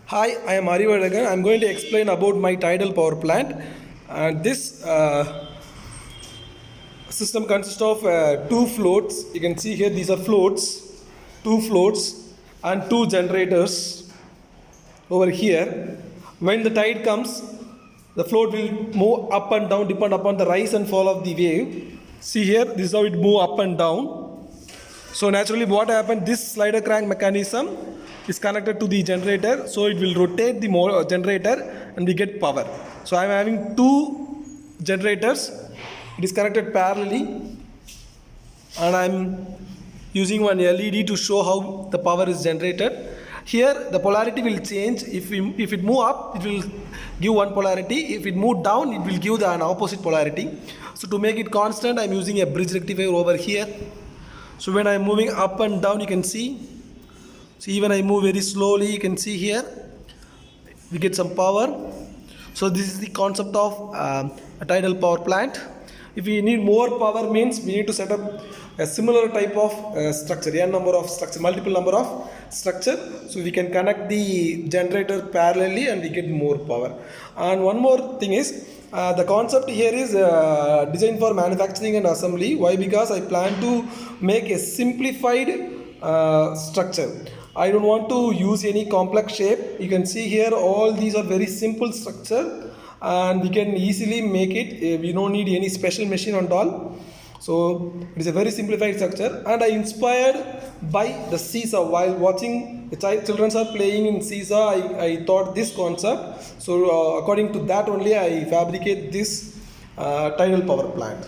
Hi, I am Arivalagan. I am going to explain about my tidal power plant. This system consists of two floats. You can see here these are floats, two floats, and two generators over here. When the tide comes, the float will move up and down depend upon the rise and fall of the wave. See here, this is how it move up and down. So naturally what happened, this slider crank mechanism is connected to the generator, so it will rotate the generator and we get power. So I am having two generators, it is connected parallelly, and I am using one LED to show how the power is generated. Here the polarity will change. If it move up, it will give one polarity. If it move down, it will give an opposite polarity. So to make it constant, I am using a bridge rectifier over here. So when I am moving up and down, you can see. So even I move very slowly, you can see here, we get some power. So this is the concept of a tidal power plant. If we need more power, means we need to set up a similar type of structure, n number of structure, multiple number of structure. So we can connect the generator parallelly and we get more power. And one more thing is, the concept here is designed for manufacturing and assembly. Why? Because I plan to make a simplified structure. I don't want to use any complex shape. You can see here all these are very simple structure and we can easily make it. We don't need any special machine and all. So it is a very simplified structure, and I inspired by the seesaw. While watching the children are playing in seesaw, I thought this concept. So according to that only I fabricate this tidal power plant.